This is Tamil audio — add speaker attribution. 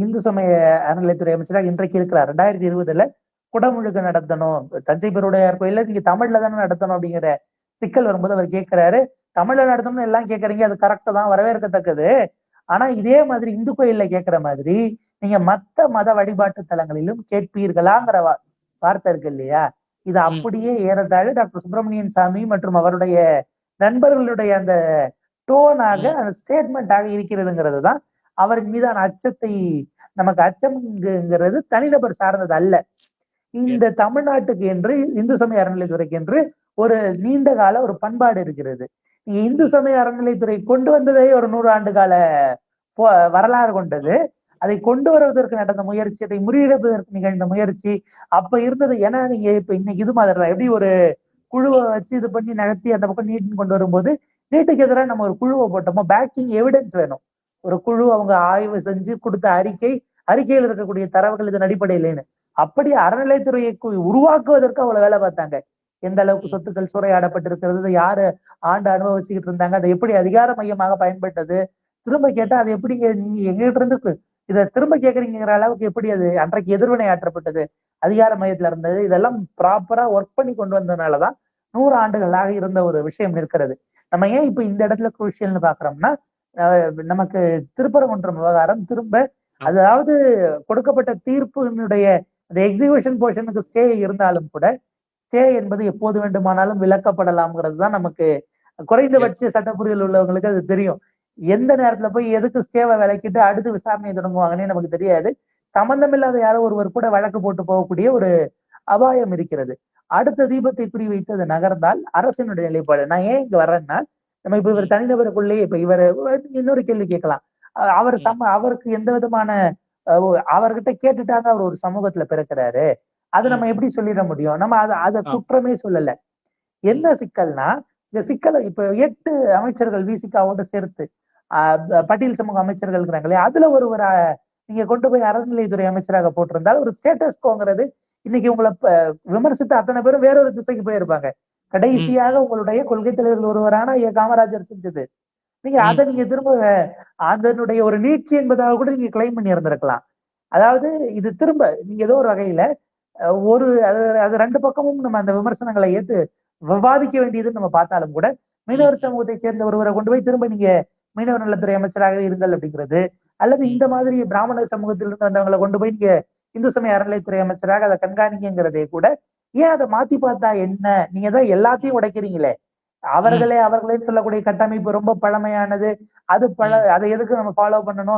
Speaker 1: இந்து சமய அறநிலைத்துறை அமைச்சராக இன்றைக்கு இருக்கிறார். 2020 குடமுழுக்கு நடத்தணும், தஞ்சை பெருவுடையார் கோயில நீங்க தமிழ்ல தானே நடத்தணும் அப்படிங்கிற சிக்கல் வரும்போது அவர் கேட்கிறாரு, தமிழ்ல நடத்தணும்னு எல்லாம் கேட்கறீங்க, அது கரெக்டா தான், வரவேற்கத்தக்கது. ஆனா இதே மாதிரி இந்து கோயில்ல கேட்கிற மாதிரி நீங்க மத்த மத வழிபாட்டு தலங்களிலும் கேட்பீர்களாங்கிற வார்த்தை இருக்கு இல்லையா? இது அப்படியே ஏறத்தாழ டாக்டர் சுப்பிரமணியன் சாமி மற்றும் அவருடைய நண்பர்களுடைய அந்த டோனாக, அந்த ஸ்டேட்மெண்டாக இருக்கிறதுங்கிறது தான் அவரின் மீதான அச்சத்தை, நமக்கு அச்சம்ங்கிறது தனிநபர் சார்ந்தது அல்ல. இந்த தமிழ்நாட்டுக்கு என்று, இந்து சமய அறநிலைத்துறைக்கு என்று ஒரு நீண்ட கால ஒரு பண்பாடு இருக்கிறது. நீங்க இந்து சமய அறநிலைத்துறை கொண்டு வந்ததே ஒரு 100 ஆண்டு கால வரலாறு கொண்டது. அதை கொண்டு வருவதற்கு நடந்த முயற்சி, அதை முறியடிப்பதற்கு நிகழ்ந்த முயற்சி அப்ப இருந்தது. ஏன்னா நீங்க இப்ப இன்னைக்கு இது மாதிரி எப்படி ஒரு குழுவை வச்சு இது பண்ணி நகர்த்தி அந்த பக்கம் நீட்டுன்னு கொண்டு வரும்போது, நீட்டுக்கு எதிராக நம்ம ஒரு குழுவை போட்டோமோ, பேக்கிங் எவிடன்ஸ் வேணும். ஒரு குழு அவங்க ஆய்வு செஞ்சு கொடுத்த அறிக்கையில் இருக்கக்கூடிய தரவுகள் இதன் அடிப்படையிலேன்னு. அப்படி அறநிலைத்துறையை உருவாக்குவதற்கு அவ்வளவு வேலை பார்த்தாங்க. எந்த அளவுக்கு சொத்துக்கள் சூறையாடப்பட்டிருக்கிறது, யாரு ஆண்டு அனுபவிச்சுக்கிட்டு இருந்தாங்க, அதை எப்படி அதிகார மையமாக பயன்பட்டது, திரும்ப கேட்டா அது எப்படி நீங்க எங்ககிட்ட இருந்து இதை திரும்ப கேட்கறீங்கிற அளவுக்கு எப்படி அது அன்றைக்கு எதிர்வினை ஆற்றப்பட்டது, அதிகார மையத்துல இருந்தது, இதெல்லாம் ப்ராப்பரா ஒர்க் பண்ணி கொண்டு வந்ததுனாலதான் 100 ஆண்டுகளாக இருந்த ஒரு விஷயம் இருக்கிறது. நம்ம ஏன் இப்ப இந்த இடத்துல குரூஷியல்னு பாக்குறோம்னா, நமக்கு திருப்பரங்குன்றம் விவகாரம் திரும்ப, அதாவது கொடுக்கப்பட்ட தீர்ப்பினுடைய அந்த எக்ஸிகியூஷன் போர்ஷனுக்கு ஸ்டே இருந்தாலும் கூட, ஸ்டே என்பது எப்போது வேண்டுமானாலும் விலக்கப்படலாம்ங்கிறது தான் நமக்கு குறைந்தபட்ச சட்டப்புரிதல் உள்ளவங்களுக்கு அது தெரியும். எந்த நேரத்துல போய் எதுக்கு ஸ்டேவை விலக்கிட்டு அடுத்து விசாரணை தொடங்குவாங்கன்னே நமக்கு தெரியாது. சம்பந்தமில்லாத யாரோ ஒருவர் கூட வழக்கு போட்டு போகக்கூடிய ஒரு அபாயம் இருக்கிறது. அடுத்த தீபத்தை குறிவைத்து அது நகர்ந்தால் அரசினுடைய நிலைப்பாடு. நான் ஏன் இங்க வர்றேன்னா, நம்ம இப்ப இவர் தனிநபருக்குள்ளேயே இப்ப இவர் இன்னொரு கேள்வி கேட்கலாம். அவர் அவருக்கு எந்த விதமான அவர்கிட்ட கேட்டுட்டாங்க, அவர் ஒரு சமூகத்துல பிறக்கிறாரு, அது நம்ம எப்படி சொல்லிட முடியும்? நம்ம அத குற்றமே சொல்லல. என்ன சிக்கல்னா, இந்த சிக்கலை இப்ப 8 அமைச்சர்கள் விசிகாவோட சேர்த்து பட்டியல் சமூக அமைச்சர்கள் இருக்கிறாங்களே, அதுல ஒருவரை நீங்க கொண்டு போய் அறநிலைத்துறை அமைச்சராக போட்டிருந்தால் ஒரு ஸ்டேட்டஸ்கோங்கிறது, இன்னைக்கு உங்களை விமர்சித்த அத்தனை பேரும் வேறொரு திசைக்கு போயிருப்பாங்க. கடைசியாக உங்களுடைய கொள்கை தலைவர்கள் ஒருவரான காமராஜர் செஞ்சது, நீங்க அதை நீங்க திரும்ப அதனுடைய ஒரு நீட்சி என்பதாக கூட நீங்க கிளைம் பண்ணி இருந்திருக்கலாம். அதாவது இது திரும்ப நீங்க ஏதோ ஒரு வகையில ஒரு அது 2 பக்கமும் நம்ம அந்த விமர்சனங்களை ஏற்று விவாதிக்க வேண்டியதுன்னு நம்ம பார்த்தாலும் கூட, மீனவர் சமூகத்தை சேர்ந்த ஒருவரை கொண்டு போய் திரும்ப நீங்க மீனவர் நலத்துறை அமைச்சராக இருங்கள் அப்படிங்கிறது, அல்லது இந்த மாதிரி பிராமணர் சமூகத்திலிருந்து வந்தவங்களை கொண்டு போய் நீங்க இந்து சமய அறநிலைத்துறை அமைச்சராக அதை கண்காணிங்கிறதே கூட, ஏன் அதை மாத்தி பார்த்தா என்ன? நீங்க தான் எல்லாத்தையும் உடைக்கிறீங்களே. அவர்களே சொல்லக்கூடிய கட்டமைப்பு ரொம்ப பழமையானது, அதை எதுக்கு நம்ம ஃபாலோ பண்ணணும்?